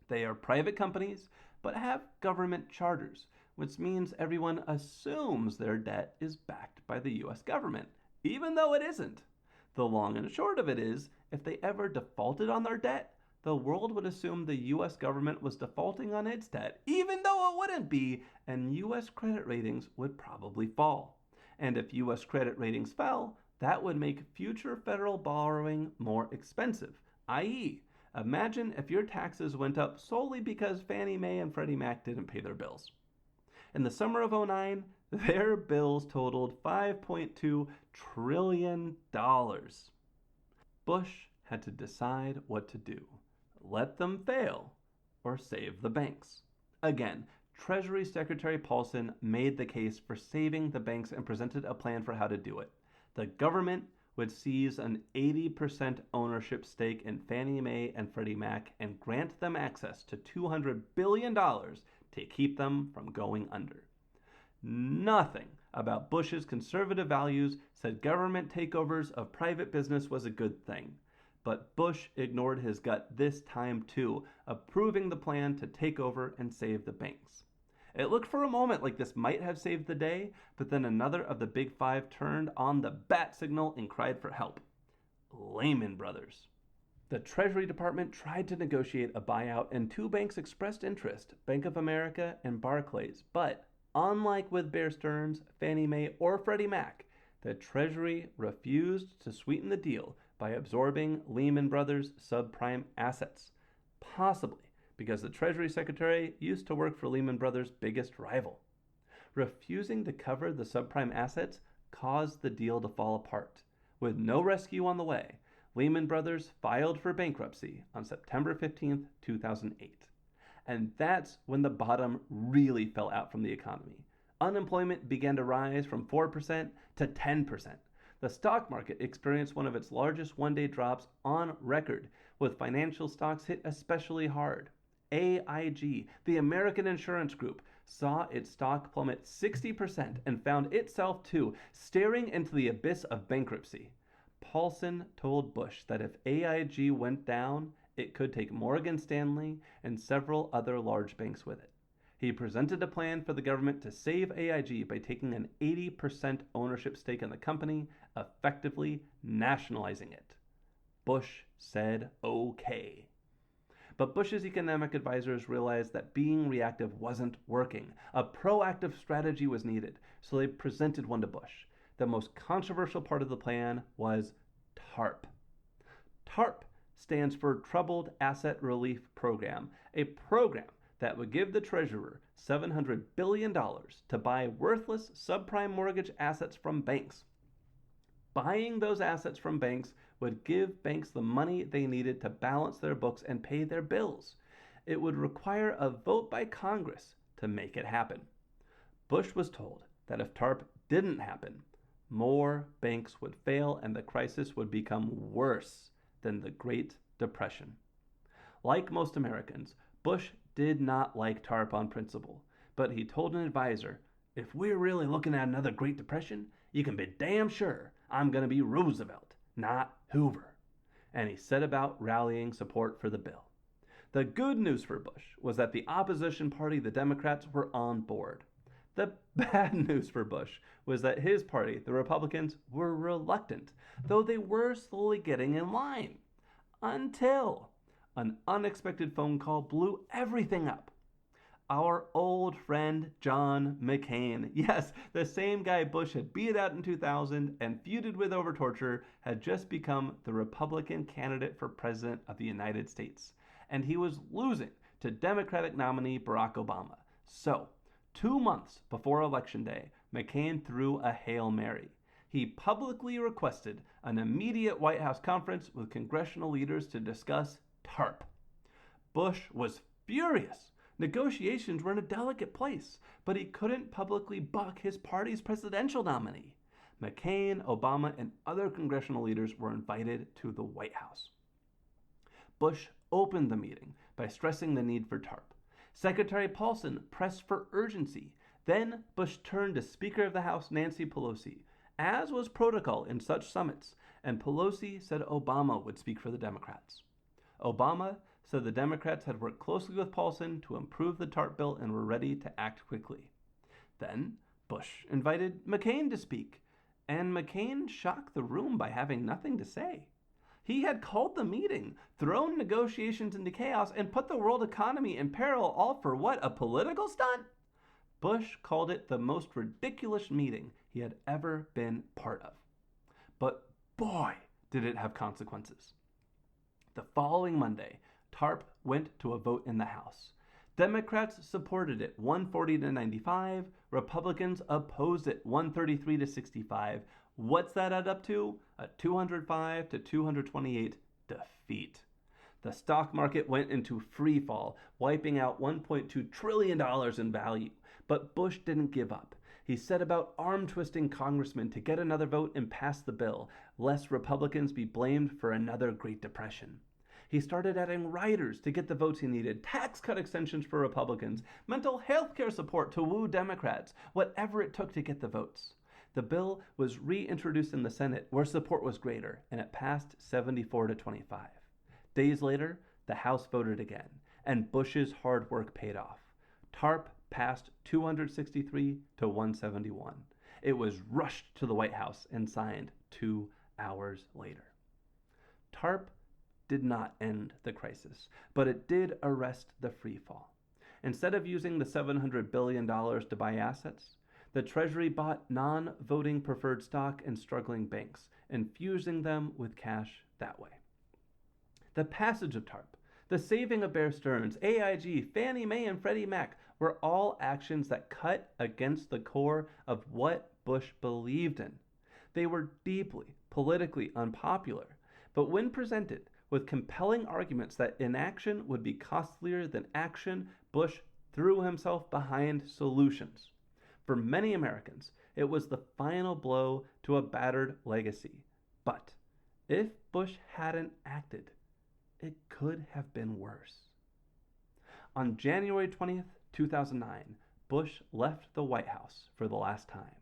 They are private companies, but have government charters, which means everyone assumes their debt is backed by the U.S. government, even though it isn't. The long and short of it is, if they ever defaulted on their debt, the world would assume the U.S. government was defaulting on its debt, even though it wouldn't be, and U.S. credit ratings would probably fall. And if U.S. credit ratings fell, that would make future federal borrowing more expensive, i.e., imagine if your taxes went up solely because Fannie Mae and Freddie Mac didn't pay their bills. In the summer of 2009, their bills totaled $5.2 trillion. Bush had to decide what to do. Let them fail or save the banks. Again, Treasury Secretary Paulson made the case for saving the banks and presented a plan for how to do it. The government would seize an 80% ownership stake in Fannie Mae and Freddie Mac and grant them access to $200 billion to keep them from going under. Nothing about Bush's conservative values said government takeovers of private business was a good thing. But Bush ignored his gut this time too, approving the plan to take over and save the banks. It looked for a moment like this might have saved the day, but then another of the Big Five turned on the bat signal and cried for help. Lehman Brothers. The Treasury Department tried to negotiate a buyout, and two banks expressed interest, Bank of America and Barclays. But unlike with Bear Stearns, Fannie Mae, or Freddie Mac, the Treasury refused to sweeten the deal by absorbing Lehman Brothers' subprime assets, possibly because the Treasury Secretary used to work for Lehman Brothers' biggest rival. Refusing to cover the subprime assets caused the deal to fall apart. With no rescue on the way, Lehman Brothers filed for bankruptcy on September 15, 2008. And that's when the bottom really fell out from the economy. Unemployment began to rise from 4% to 10%. The stock market experienced one of its largest one-day drops on record, with financial stocks hit especially hard. AIG, the American Insurance Group, saw its stock plummet 60% and found itself, too, staring into the abyss of bankruptcy. Paulson told Bush that if AIG went down, it could take Morgan Stanley and several other large banks with it. He presented a plan for the government to save AIG by taking an 80% ownership stake in the company, effectively nationalizing it. Bush said okay. But Bush's economic advisors realized that being reactive wasn't working. A proactive strategy was needed, so they presented one to Bush. The most controversial part of the plan was TARP. TARP stands for Troubled Asset Relief Program, a program that would give the treasurer $700 billion to buy worthless subprime mortgage assets from banks. Buying those assets from banks would give banks the money they needed to balance their books and pay their bills. It would require a vote by Congress to make it happen. Bush was told that if TARP didn't happen, more banks would fail and the crisis would become worse than the Great Depression. Like most Americans, Bush did not like TARP on principle, but he told an advisor, "If we're really looking at another Great Depression, you can be damn sure I'm going to be Roosevelt, not Hoover." And he set about rallying support for the bill. The good news for Bush was that the opposition party, the Democrats, were on board. The bad news for Bush was that his party, the Republicans, were reluctant, though they were slowly getting in line. Until an unexpected phone call blew everything up. our old friend John McCain. Yes, the same guy Bush had beat out in 2000 and feuded with over torture had just become the Republican candidate for president of the United States. And he was losing to Democratic nominee Barack Obama. So, 2 months before Election Day, McCain threw a Hail Mary. He publicly requested an immediate White House conference with congressional leaders to discuss TARP. Bush was furious. Negotiations were in a delicate place, but he couldn't publicly buck his party's presidential nominee. McCain, Obama, and other congressional leaders were invited to the White House. Bush opened the meeting by stressing the need for TARP. Secretary Paulson pressed for urgency. Then Bush turned to Speaker of the House Nancy Pelosi, as was protocol in such summits, and Pelosi said Obama would speak for the Democrats. Obama said the Democrats had worked closely with Paulson to improve the TARP bill and were ready to act quickly. Then Bush invited McCain to speak, and McCain shocked the room by having nothing to say. He had called the meeting, thrown negotiations into chaos, and put the world economy in peril, all for what, a political stunt? Bush called it the most ridiculous meeting he had ever been part of. But boy, did it have consequences. The following Monday, TARP went to a vote in the House. Democrats supported it 140 to 95. Republicans opposed it 133 to 65. What's that add up to? A 205 to 228 defeat. The stock market went into free fall, wiping out $1.2 trillion in value. But Bush didn't give up. He set about arm-twisting congressmen to get another vote and pass the bill, lest Republicans be blamed for another Great Depression. He started adding riders to get the votes he needed, tax cut extensions for Republicans, mental health care support to woo Democrats, whatever it took to get the votes. The bill was reintroduced in the Senate, where support was greater, and it passed 74 to 25. Days later, the House voted again, and Bush's hard work paid off. TARP passed 263 to 171. It was rushed to the White House and signed 2 hours later. TARP did not end the crisis, but it did arrest the free fall. Instead of using the $700 billion to buy assets, the Treasury bought non-voting preferred stock and struggling banks, infusing them with cash that way. The passage of TARP, the saving of Bear Stearns, AIG, Fannie Mae, and Freddie Mac were all actions that cut against the core of what Bush believed in. They were deeply politically unpopular, but when presented with compelling arguments that inaction would be costlier than action, Bush threw himself behind solutions. For many Americans, it was the final blow to a battered legacy. But if Bush hadn't acted, it could have been worse. On January 20th, 2009, Bush left the White House for the last time.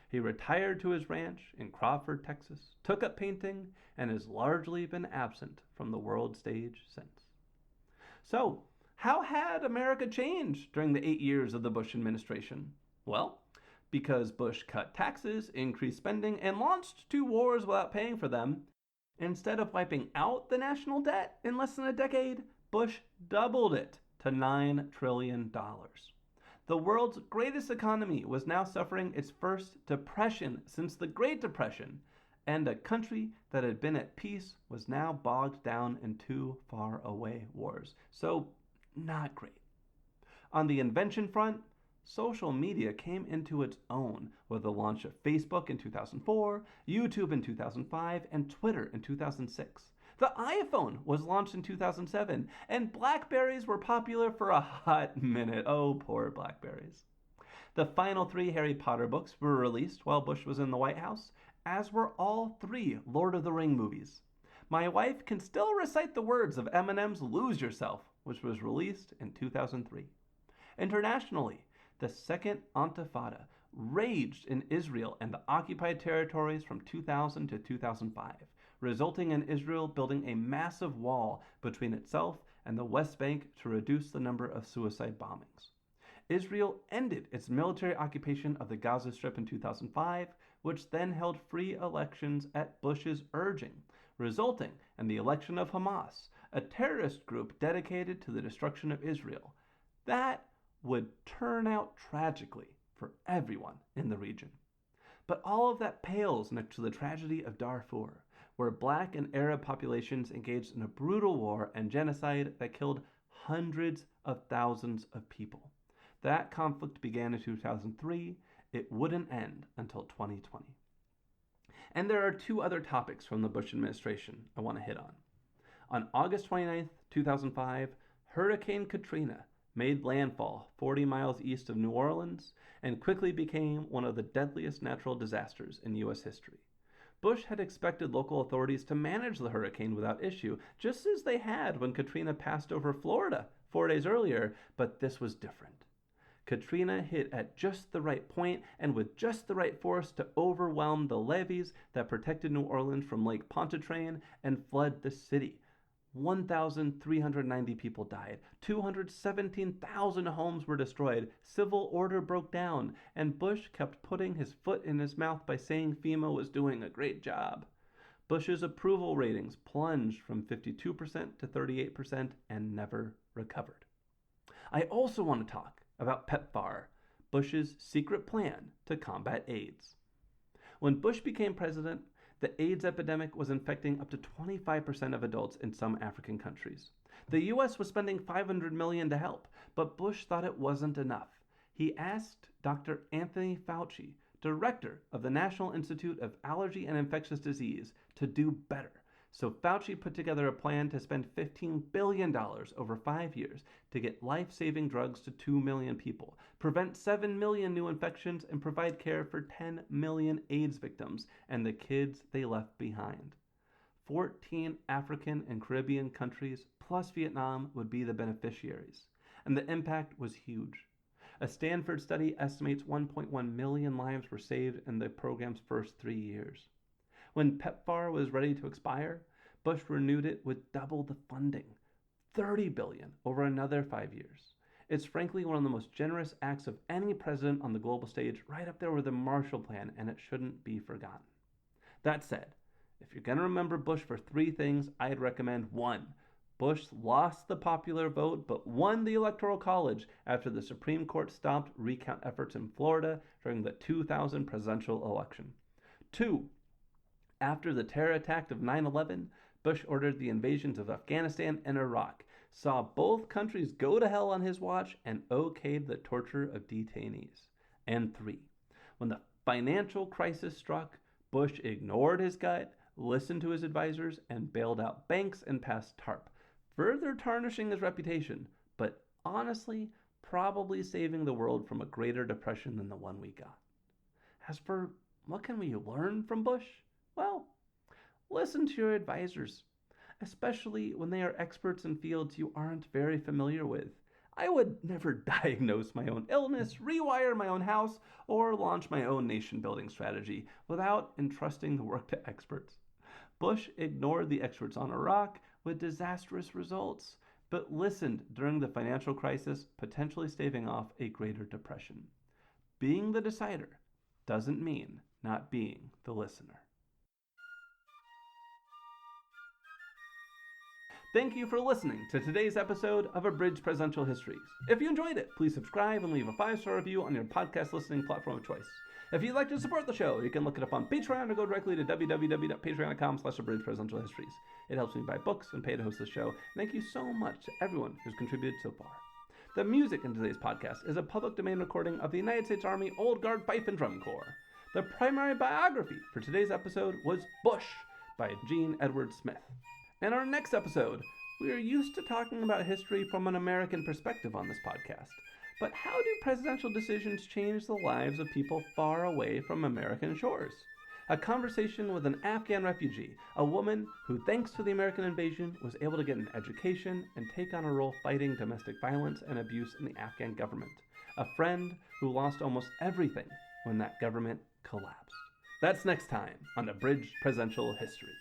He retired to his ranch in Crawford, Texas, took up painting, and has largely been absent from the world stage since. So, how had America changed during the 8 years of the Bush administration? Well, because Bush cut taxes, increased spending, and launched 2 wars without paying for them, instead of wiping out the national debt in less than a decade, Bush doubled it to $9 trillion. The world's greatest economy was now suffering its first depression since the Great Depression, and a country that had been at peace was now bogged down in 2 far-away wars. So, not great. On the invention front, social media came into its own with the launch of Facebook in 2004, YouTube in 2005, and Twitter in 2006. The iPhone was launched in 2007, and Blackberries were popular for a hot minute. Oh, poor Blackberries. The final 3 Harry Potter books were released while Bush was in the White House, as were all 3 Lord of the Ring movies. My wife can still recite the words of Eminem's Lose Yourself, which was released in 2003. Internationally, the Second Intifada raged in Israel and the occupied territories from 2000 to 2005, resulting in Israel building a massive wall between itself and the West Bank to reduce the number of suicide bombings. Israel ended its military occupation of the Gaza Strip in 2005, which then held free elections at Bush's urging, resulting in the election of Hamas, a terrorist group dedicated to the destruction of Israel. That would turn out tragically for everyone in the region. But all of that pales next to the tragedy of Darfur, where Black and Arab populations engaged in a brutal war and genocide that killed hundreds of thousands of people. That conflict began in 2003. It wouldn't end until 2020. And there are two other topics from the Bush administration I want to hit on. On August 29, 2005, Hurricane Katrina made landfall 40 miles east of New Orleans and quickly became one of the deadliest natural disasters in U.S. history. Bush had expected local authorities to manage the hurricane without issue, just as they had when Katrina passed over Florida 4 days earlier, but this was different. Katrina hit at just the right point and with just the right force to overwhelm the levees that protected New Orleans from Lake Pontchartrain and flood the city. 1,390 people died, 217,000 homes were destroyed, civil order broke down, and Bush kept putting his foot in his mouth by saying FEMA was doing a great job. Bush's approval ratings plunged from 52% to 38% and never recovered. I also want to talk about PEPFAR, Bush's secret plan to combat AIDS. When Bush became president, the AIDS epidemic was infecting up to 25% of adults in some African countries. The U.S. was spending $500 million to help, but Bush thought it wasn't enough. He asked Dr. Anthony Fauci, director of the National Institute of Allergy and Infectious Disease, to do better. So Fauci put together a plan to spend $15 billion over 5 years to get life-saving drugs to 2 million people, prevent 7 million new infections, and provide care for 10 million AIDS victims and the kids they left behind. 14 African and Caribbean countries plus Vietnam would be the beneficiaries, and the impact was huge. A Stanford study estimates 1.1 million lives were saved in the program's first 3 years. When PEPFAR was ready to expire, Bush renewed it with double the funding, $30 billion over another 5 years. It's frankly one of the most generous acts of any president on the global stage, right up there with the Marshall Plan, and it shouldn't be forgotten. That said, if you're going to remember Bush for 3 things, I'd recommend 1. Bush lost the popular vote but won the Electoral College after the Supreme Court stopped recount efforts in Florida during the 2000 presidential election. 2. After the terror attack of 9/11, Bush ordered the invasions of Afghanistan and Iraq, saw both countries go to hell on his watch, and okayed the torture of detainees. And 3. When the financial crisis struck, Bush ignored his gut, listened to his advisors, and bailed out banks and passed TARP, further tarnishing his reputation, but honestly, probably saving the world from a greater depression than the one we got. As for what can we learn from Bush? Well, listen to your advisors, especially when they are experts in fields you aren't very familiar with. I would never diagnose my own illness, rewire my own house, or launch my own nation-building strategy without entrusting the work to experts. Bush ignored the experts on Iraq with disastrous results, but listened during the financial crisis, potentially staving off a greater depression. Being the decider doesn't mean not being the listener. Thank you for listening to today's episode of Abridged Presidential Histories. If you enjoyed it, please subscribe and leave a 5-star review on your podcast listening platform of choice. If you'd like to support the show, you can look it up on Patreon or go directly to www.patreon.com/abridgedpresidentialhistories. It helps me buy books and pay to host the show. Thank you so much to everyone who's contributed so far. The music in today's podcast is a public domain recording of the United States Army Old Guard Fife and Drum Corps. The primary biography for today's episode was Bush by Gene Edward Smith. In our next episode, we are used to talking about history from an American perspective on this podcast. But how do presidential decisions change the lives of people far away from American shores? A conversation with an Afghan refugee, a woman who, thanks to the American invasion, was able to get an education and take on a role fighting domestic violence and abuse in the Afghan government. A friend who lost almost everything when that government collapsed. That's next time on Abridged Presidential Histories.